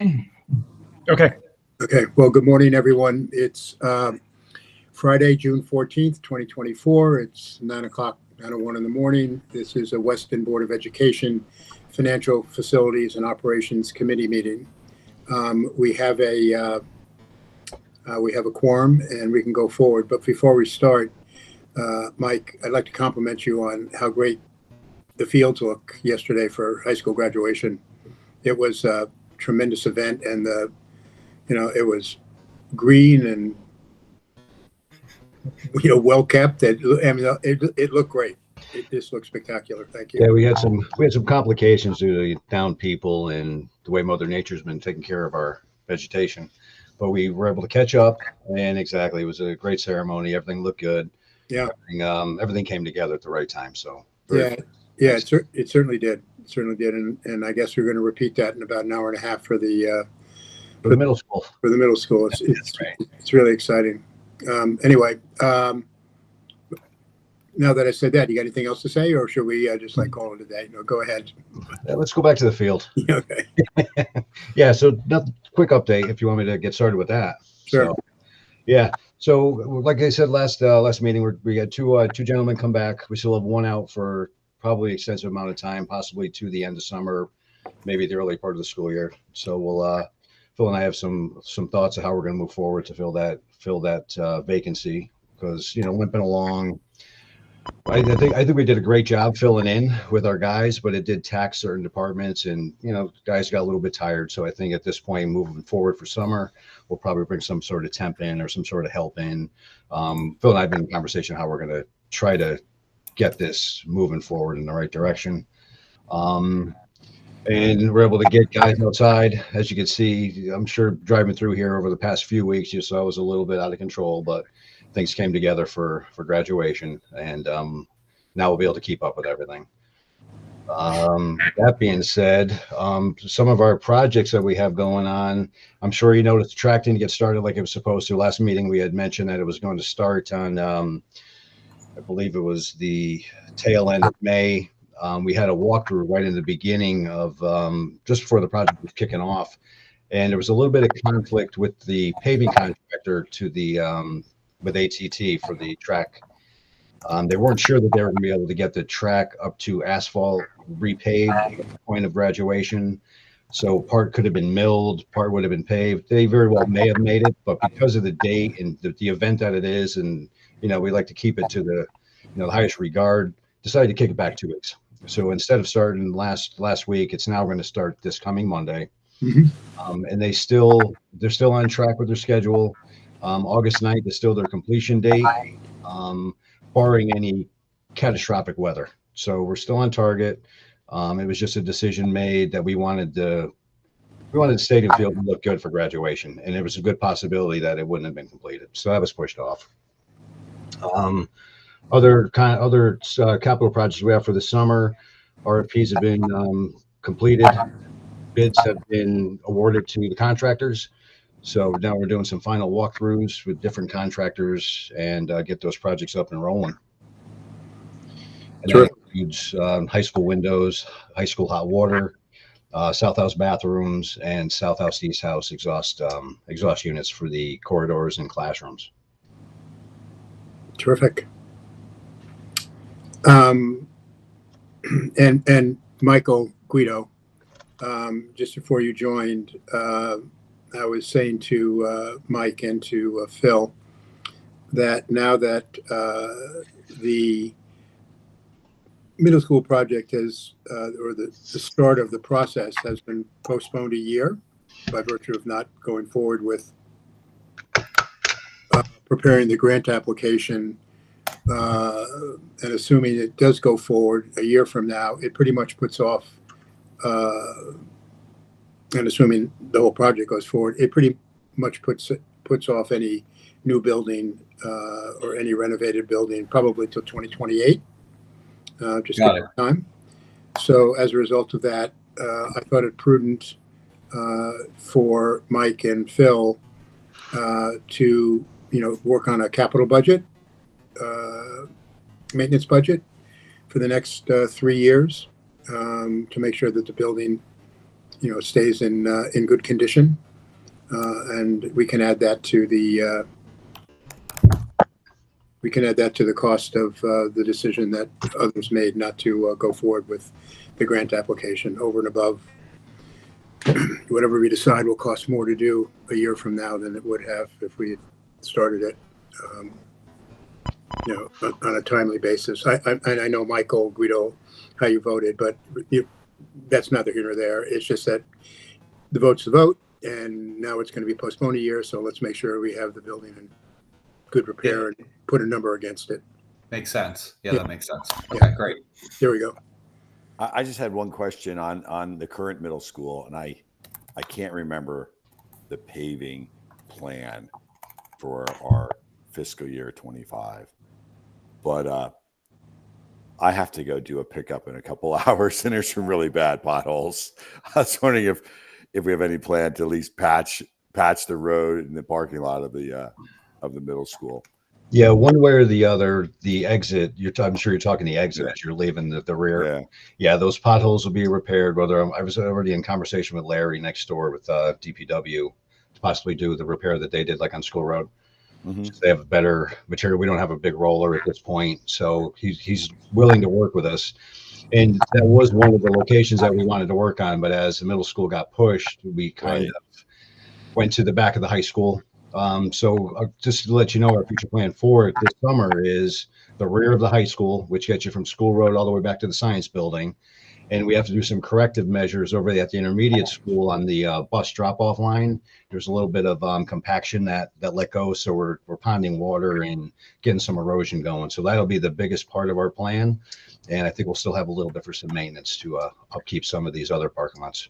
Okay. Okay, well, good morning, everyone. It's Friday, June 14th, 2024. It's 9 o'clock, 9:01 in the morning. This is a Weston Board of Education Financial Facilities and Operations Committee meeting. We have a quorum and we can go forward. But before we start, Mike, I'd like to compliment you on how great the fields look yesterday for high school graduation. It was a tremendous event, and it was green and well kept. It looked great. It just looked spectacular. Thank you. Yeah, we had some complications due to down people and the way Mother Nature's been taking care of our vegetation, but we were able to catch up. And exactly, it was a great ceremony. Everything looked good. Yeah. Everything came together at the right time. So yeah, it certainly did. It certainly did, and I guess we're going to repeat that in about an hour and a half for the middle school. For the middle school, it's really exciting. Anyway, now that I said that, you got anything else to say, or should we just call it a day? No, go ahead. Let's go back to the field. Okay. Yeah. So, quick update if you want me to get started with that. Sure. So, yeah. So, like I said last meeting, we had two gentlemen come back. We still have one out for probably extensive amount of time, possibly to the end of summer, maybe the early part of the school year. So we'll Phil and I have some thoughts of how we're going to move forward to fill that vacancy, because limping along. I think we did a great job filling in with our guys, but it did tax certain departments, and guys got a little bit tired. So I think at this point, moving forward for summer, we'll probably bring some sort of temp in or some sort of help in. Phil and I have been in conversation how we're going to try to get this moving forward in the right direction. And we're able to get guys outside. As you can see, I'm sure driving through here over the past few weeks, you saw it was a little bit out of control, but things came together for graduation, and now we'll be able to keep up with everything. That being said, some of our projects that we have going on, I'm sure you noticed the track didn't get started like it was supposed to. Last meeting, we had mentioned that it was going to start on, I believe it was the tail end of May. We had a walkthrough right in the beginning of just before the project was kicking off, and there was a little bit of conflict with the paving contractor to the with ATT for the track. They weren't sure that they were going to be able to get the track up to asphalt repaved at the point of graduation. So part could have been milled, part would have been paved. They very well may have made it, but because of the date and the event that it is, and we like to keep it to the the highest regard, decided to kick it back 2 weeks. So instead of starting last week, it's now going to start this coming Monday. Mm-hmm. And they're still on track with their schedule. August 9th is still their completion date, barring any catastrophic weather. So we're still on target. It was just a decision made that we wanted the stadium field to look good for graduation, and it was a good possibility that it wouldn't have been completed. So that was pushed off. Other capital projects we have for the summer, RFPs have been completed. Bids have been awarded to the contractors. So now we're doing some final walkthroughs with different contractors and get those projects up and rolling. And Sure. that includes high school windows, high school hot water, South House bathrooms, and South House East House exhaust units for the corridors and classrooms. Terrific. And Michael Guido, just before you joined, I was saying to Mike and to Phil that now that the middle school project has, or the start of the process has been postponed a year by virtue of not going forward with preparing the grant application, and assuming it does go forward a year from now, it pretty much puts off, and assuming the whole project goes forward, it pretty much puts off any new building or any renovated building probably till 2028. Just Got it. time. So as a result of that, I thought it prudent for Mike and Phil to work on a capital budget, maintenance budget for the next 3 years, to make sure that the building stays in good condition, and we can add that to the cost of the decision that others made not to go forward with the grant application over and above whatever we decide will cost more to do a year from now than it would have if we had started it, on a timely basis. I know, Michael, Guido, how you voted, but that's neither here nor there. It's just that the vote's the vote, and now it's going to be postponed a year. So let's make sure we have the building in good repair and put a number against it. Makes sense. Yeah, that makes sense. Okay, Yeah. great. There we go. I just had one question on the current middle school, and I can't remember the paving plan for our fiscal year 25, but I have to go do a pickup in a couple hours, and there's some really bad potholes. I was wondering if we have any plan to at least patch the road and the parking lot of the middle school. Yeah, one way or the other, the exit, I'm sure you're talking the exit as you're leaving the rear. Yeah, those potholes will be repaired. I was already in conversation with Larry next door with DPW to possibly do the repair that they did like on School Road. Mm-hmm. They have better material. We don't have a big roller at this point, so he's willing to work with us. And that was one of the locations that we wanted to work on, but as the middle school got pushed, we kind of went to the back of the high school. So just to let you know, our future plan for it this summer is the rear of the high school, which gets you from School Road all the way back to the science building. And we have to do some corrective measures over at the intermediate school on the bus drop-off line. There's a little bit of compaction that let go, so we're ponding water and getting some erosion going. So that'll be the biggest part of our plan. And I think we'll still have a little bit for some maintenance to upkeep some of these other parking lots.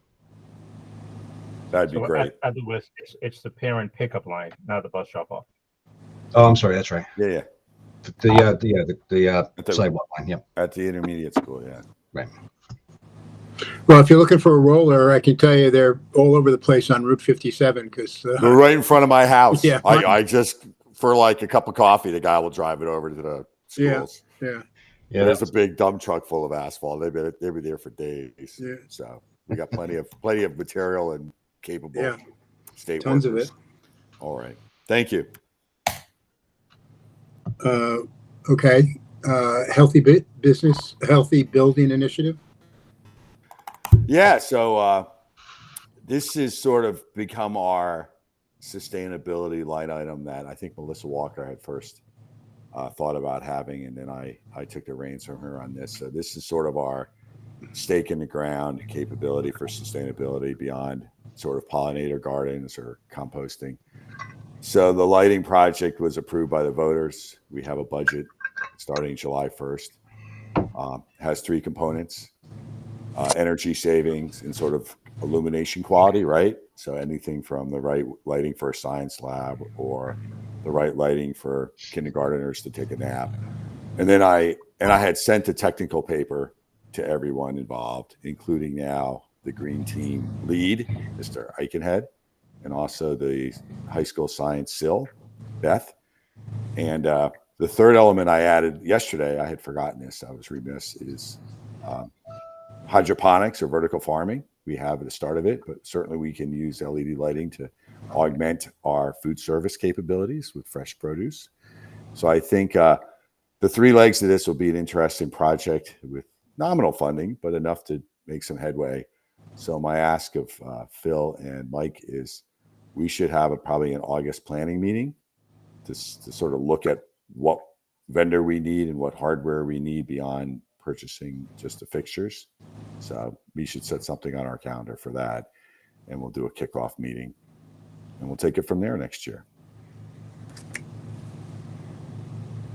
That'd be great. Other words, it's the parent pickup line, not the bus drop off. Oh, I'm sorry. That's right. Yeah. The sidewalk line. Yeah. At the intermediate school. Yeah. Right. Well, if you're looking for a roller, I can tell you they're all over the place on Route 57 because they're right in front of my house. Yeah. I just, for like a cup of coffee, the guy will drive it over to the schools. Yeah. There's a big dump truck full of asphalt. They'll be there for days. Yeah. So we got plenty of material and capable state tons workers. of it. All right. Thank you. Okay. Healthy business, healthy building initiative. Yeah. So this has sort of become our sustainability line item that I think Melissa Walker had first thought about having, and then I took the reins from her on this. So this is sort of our stake in the ground capability for sustainability beyond sort of pollinator gardens or composting. So the lighting project was approved by the voters. We have a budget starting July 1st. Has three components: energy savings and sort of illumination quality, right? So anything from the right lighting for a science lab or the right lighting for kindergarteners to take a nap. And then I had sent a technical paper to everyone involved, including now the green team lead, Mr. Eichenhead, and also the high school science SIL, Beth. And the third element I added yesterday, I had forgotten this, I was remiss, is hydroponics or vertical farming. We have at the start of it, but certainly we can use LED lighting to augment our food service capabilities with fresh produce. So I think the three legs of this will be an interesting project with nominal funding, but enough to make some headway. So my ask of Phil and Mike is we should have probably an August planning meeting to sort of look at what vendor we need and what hardware we need beyond purchasing just the fixtures. So we should set something on our calendar for that, and we'll do a kickoff meeting, and we'll take it from there next year.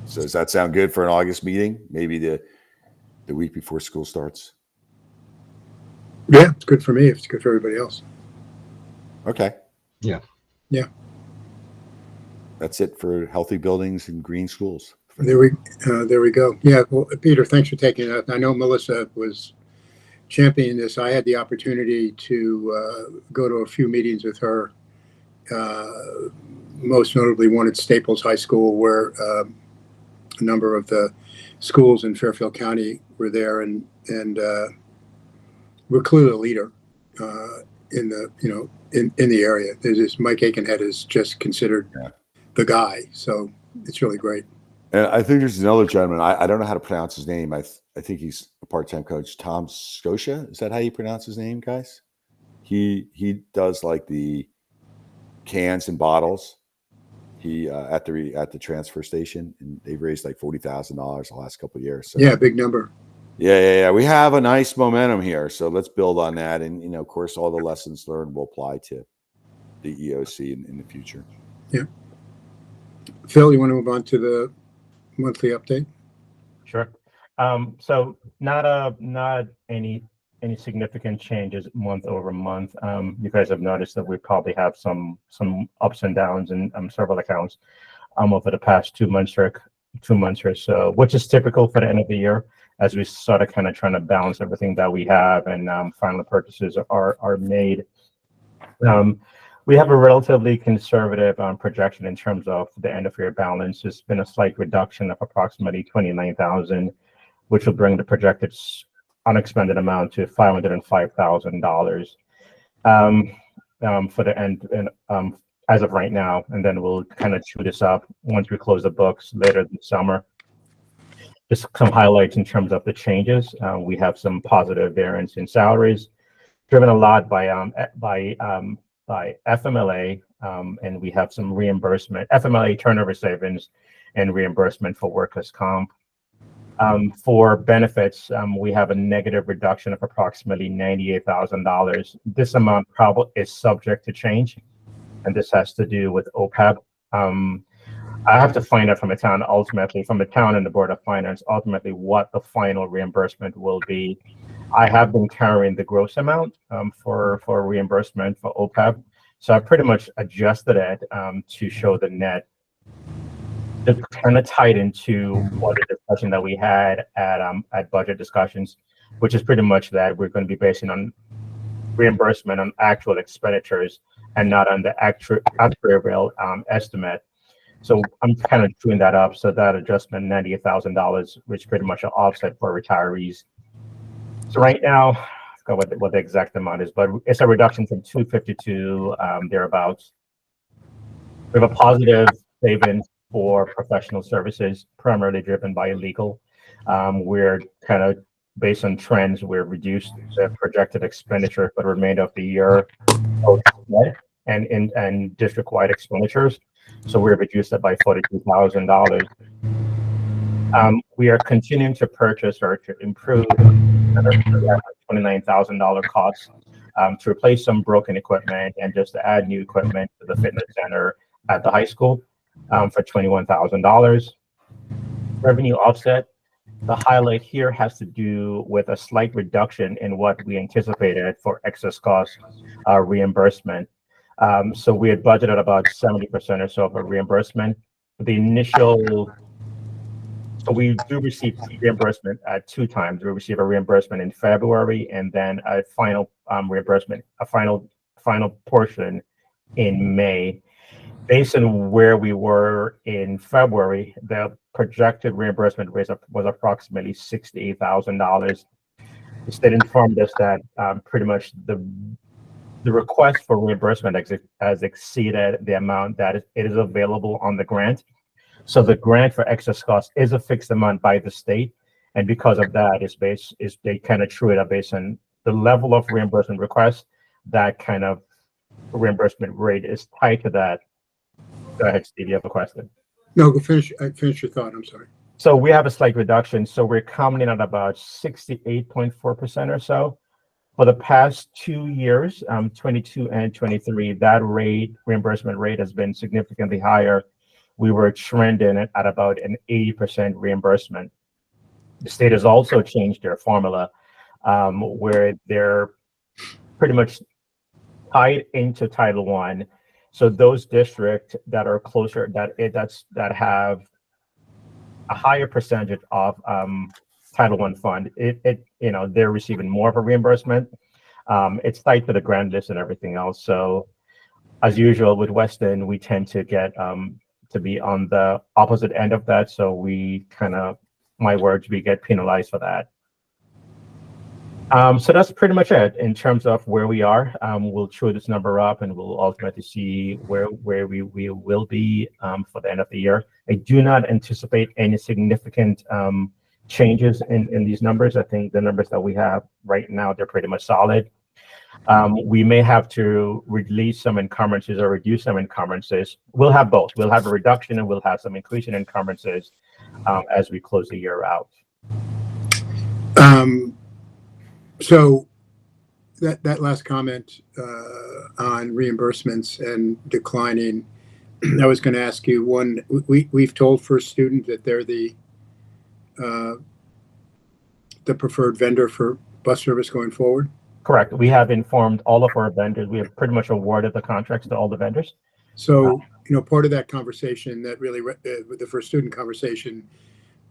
So does that sound good for an August meeting? Maybe the week before school starts? Yeah, it's good for me if it's good for everybody else. Okay. Yeah. That's it for healthy buildings and green schools. There we go. Yeah, well, Peter, thanks for taking that. I know Melissa was championing this. I had the opportunity to go to a few meetings with her, most notably one at Staples High School, where a number of the schools in Fairfield County were there, and we're clearly a leader in the, you know, in the area. There's this Mike Aikenhead is just considered Yeah. the guy. So it's really great. And I think there's another gentleman. I don't know how to pronounce his name. I think he's a part-time coach. Tom Scotia. Is that how you pronounce his name, guys? He does like the cans and bottles. He at the transfer station, and they've raised like $40,000 the last couple of years. So, Yeah, big number. yeah. We have a nice momentum here, so let's build on that. And of course, all the lessons learned will apply to the EOC in the future. Yeah. Phil, you want to move on to the monthly update? Sure. So not any significant changes month over month. You guys have noticed that we probably have some ups and downs in several accounts over the past 2 months or so, which is typical for the end of the year as we sort of kind of trying to balance everything that we have and final purchases are made. We have a relatively conservative projection in terms of the end of year balance. There's been a slight reduction of approximately $29,000, which will bring the projected unexpended amount to $505,000 for the end as of right now. And then we'll kind of chew this up once we close the books later this summer. Just some highlights in terms of the changes. We have some positive variance in salaries, driven a lot by FMLA, and we have some reimbursement, FMLA turnover savings and reimbursement for workers' comp. For benefits, we have a negative reduction of approximately $98,000. This amount probably is subject to change, and this has to do with OPEB. I have to find out from the town and the Board of Finance, ultimately what the final reimbursement will be. I have been carrying the gross amount for reimbursement for OPEB, so I pretty much adjusted it to show the net. It's kind of tied into what the discussion that we had at budget discussions, which is pretty much that we're going to be basing on reimbursement on actual expenditures and not on the actuarial estimate. So I'm kind of doing that up. So that adjustment, $98,000, which pretty much an offset for retirees. So right now, I forgot what the exact amount is, but it's a reduction from 252 thereabouts. We have a positive savings for professional services, primarily driven by legal. We're kind of based on trends. We're reduced the projected expenditure for the remainder of the year, and district-wide expenditures. So we're reduced that by $42,000. We are continuing to purchase or to improve $29,000 costs to replace some broken equipment and just to add new equipment to the fitness center at the high school for $21,000. Revenue offset, the highlight here has to do with a slight reduction in what we anticipated for excess cost reimbursement. So we had budgeted about 70% or so for reimbursement. The initial, so we do receive reimbursement at 2 times. We receive a reimbursement in February and then a final reimbursement, a final portion in May. Based on where we were in February, the projected reimbursement rate was approximately $68,000. The state informed us that pretty much the request for reimbursement has exceeded the amount that it is available on the grant. So the grant for excess cost is a fixed amount by the state, and because of that, they kind of true it up based on the level of reimbursement request. That kind of reimbursement rate is tied to that. Go ahead, Steve. You have a question? No, finish your thought. I'm sorry. So we have a slight reduction. So we're coming in at about 68.4% or so. For the past 2 years, 22 and 23, that reimbursement rate has been significantly higher. We were trending at about an 80% reimbursement. The state has also changed their formula where they're pretty much tied into Title I. So those districts that are closer, that have a higher percentage of Title I fund, they're receiving more of a reimbursement. It's tied to the grant list and everything else. So as usual with Weston, we tend to get to be on the opposite end of that. So we kind of, we get penalized for that. So that's pretty much it in terms of where we are. We'll chew this number up and we'll ultimately see where we will be for the end of the year. I do not anticipate any significant changes in these numbers. I think the numbers that we have right now, they're pretty much solid. We may have to release some encumbrances or reduce some encumbrances. We'll have both. We'll have a reduction and we'll have some increase in encumbrances as we close the year out. So that last comment on reimbursements and declining, I was going to ask you one. We've told First Student that they're the preferred vendor for bus service going forward. Correct. We have informed all of our vendors. We have pretty much awarded the contracts to all the vendors. So part of that conversation that really the First Student conversation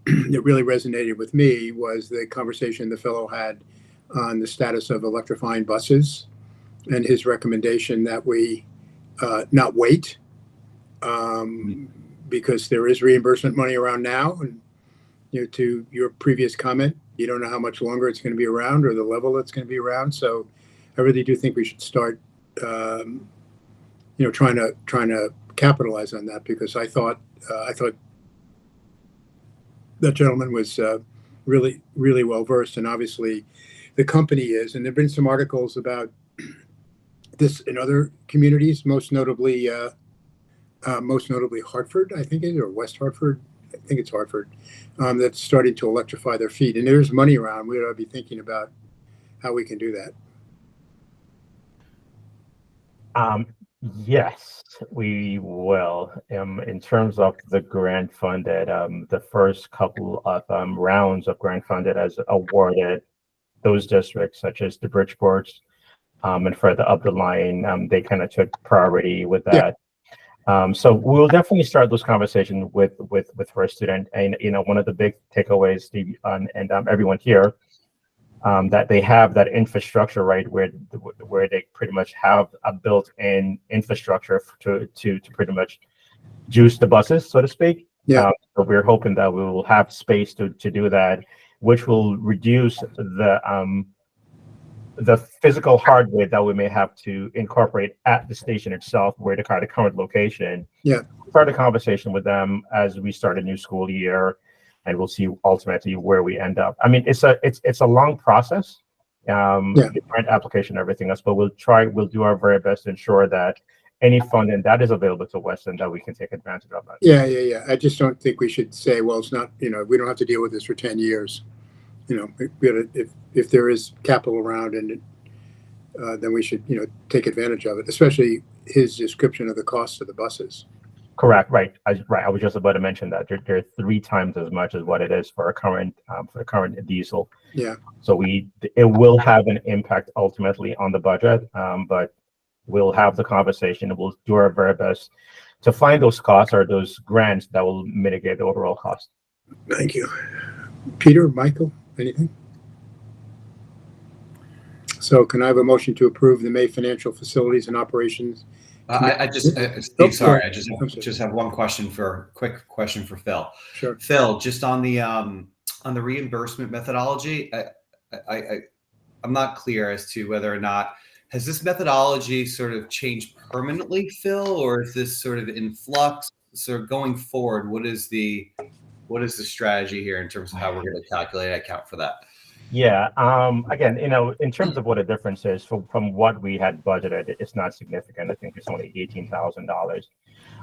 that really resonated with me was the conversation the fellow had on the status of electrifying buses and his recommendation that we not wait because there is reimbursement money around now. And to your previous comment, you don't know how much longer it's going to be around or the level it's going to be around. So I really do think we should start, trying to capitalize on that, because I thought that gentleman was really, really well versed, and obviously the company is. And there've been some articles about this in other communities, most notably Hartford, I think it is, or West Hartford. I think it's Hartford, that's starting to electrify their fleet. And there's money around. We ought to be thinking about how we can do that. Yes, we will. In terms of the grant funded, the first couple of rounds of grant funded has awarded those districts, such as the Bridgeports and further up the line. They kind of took priority with that. So we'll definitely start those conversations with First Student. And one of the big takeaways, Steve, and everyone here, that they have that infrastructure, right, where they pretty much have a built-in infrastructure to pretty much juice the buses, so to speak. Yeah. So we're hoping that we will have space to do that, which will reduce the physical hardware that we may have to incorporate at the station itself, where the current location. Yeah. Start a conversation with them as we start a new school year, and we'll see ultimately where we end up. I mean, it's a long process, the grant application, everything else, but we'll do our very best to ensure that any funding that is available to Western, that we can take advantage of that. Yeah. I just don't think we should say, well, it's not, we don't have to deal with this for 10 years. If there is capital around, and then we should, take advantage of it, especially his description of the cost of the buses. Correct. Right. I was just about to mention that they're 3 times as much as what it is for a current diesel. Yeah. So it will have an impact ultimately on the budget, but we'll have the conversation and we'll do our very best to find those costs or those grants that will mitigate the overall cost. Thank you. Peter, Michael, anything? So can I have a motion to approve the May financial facilities and operations? Steve, sorry, I just have one quick question for Phil. Sure. Phil, just on the reimbursement methodology, I'm not clear as to whether or not has this methodology sort of changed permanently, Phil, or is this sort of in flux? So going forward, what is the strategy here in terms of how we're going to calculate and account for that? Yeah. Again, in terms of what the difference is from what we had budgeted, it's not significant. I think it's only $18,000.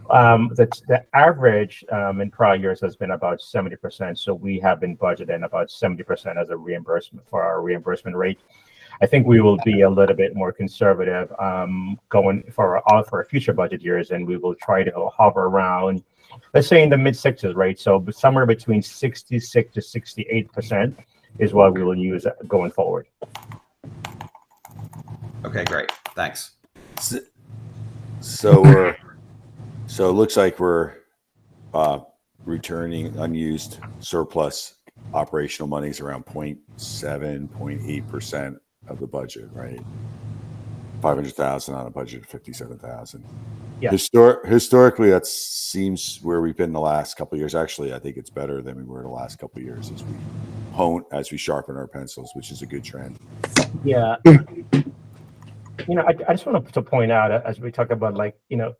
The average in prior years has been about 70%. So we have been budgeting about 70% as a reimbursement for our reimbursement rate. I think we will be a little bit more conservative going for future budget years, and we will try to hover around, let's say, in the mid-60s, right? So somewhere between 66 to 68% is what we will use going forward. Okay, great. Thanks. So it looks like we're returning unused surplus operational monies around 0.7, 0.8% of the budget, right? 500,000 on a budget of 57,000. Yeah. Historically, that seems where we've been the last couple of years. Actually, I think it's better than we were the last couple of years as we hone as we sharpen our pencils, which is a good trend. Yeah. I just want to point out as we talk about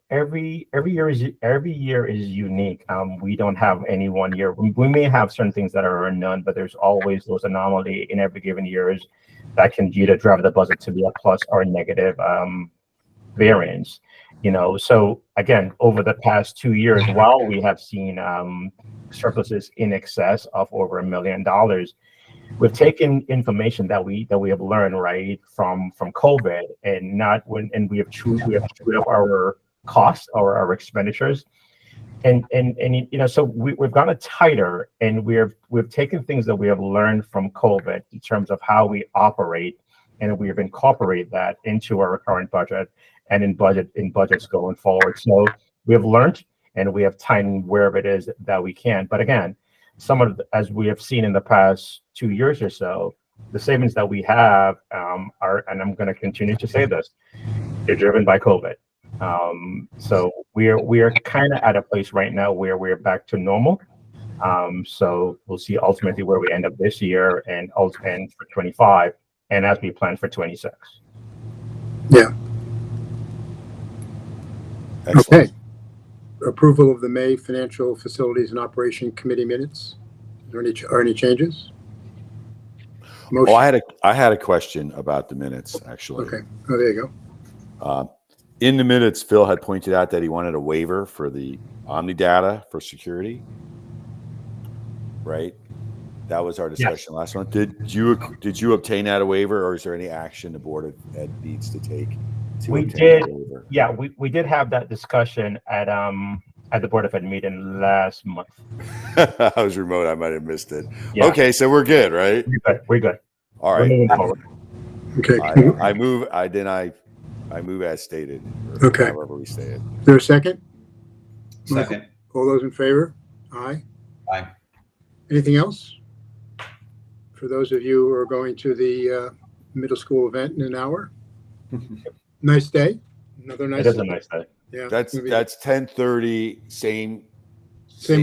every year is unique. We don't have any one year. We may have certain things that are none, but there's always those anomaly in every given years that can either drive the budget to be a plus or a negative variance. So again, over the past 2 years, while we have seen surpluses in excess of over $1 million, we've taken information that we have learned right from COVID, and we have chewed up our costs or our expenditures, and so we've gone tighter, and we've taken things that we have learned from COVID in terms of how we operate, and we have incorporated that into our current budget and in budgets going forward. So we have learned, and we have tightened wherever it is that we can. But again, as we have seen in the past 2 years or so, the savings that we have are, and I'm going to continue to say this, they're driven by COVID. So we are kind of at a place right now where we're back to normal. So we'll see ultimately where we end up this year and for 25, and as we plan for 26. Yeah. Excellent. Okay. Approval of the May Financial Facilities and Operation Committee minutes. Are any changes? Motion. Oh, I had a question about the minutes, actually. Okay. Oh, there you go. In the minutes, Phil had pointed out that he wanted a waiver for the Omnidata for security. Right? That was our discussion last month. Did you obtain that a waiver, or is there any action the Board of Ed needs to take? We did. Yeah, we did have that discussion at the Board of Ed meeting last month. I was remote. I might have missed it. Yeah. Okay, so we're good, right? We're good. All We're right. moving forward. Okay. I move as stated. Okay. However we say it. Is there a second? Second. All those in favor? Aye. Aye. Anything else? For those of you who are going to the middle school event in an hour, nice day. Another nice It is day. a nice day. Yeah. That's Maybe 10:30. Same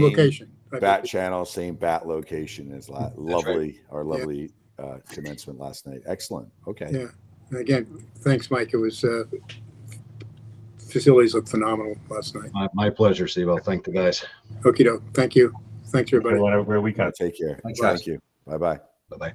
location. Bat channel, same bat location as lovely. right. Our lovely commencement last night. Excellent. Okay. Yeah. And again, thanks, Mike. It was facilities looked phenomenal last night. My pleasure, Steve. I'll thank the guys. Okie doke. Thank you. Thanks, everybody. Whatever we can. Take care. Thanks, Thank guys. you. Bye-bye. Bye-bye.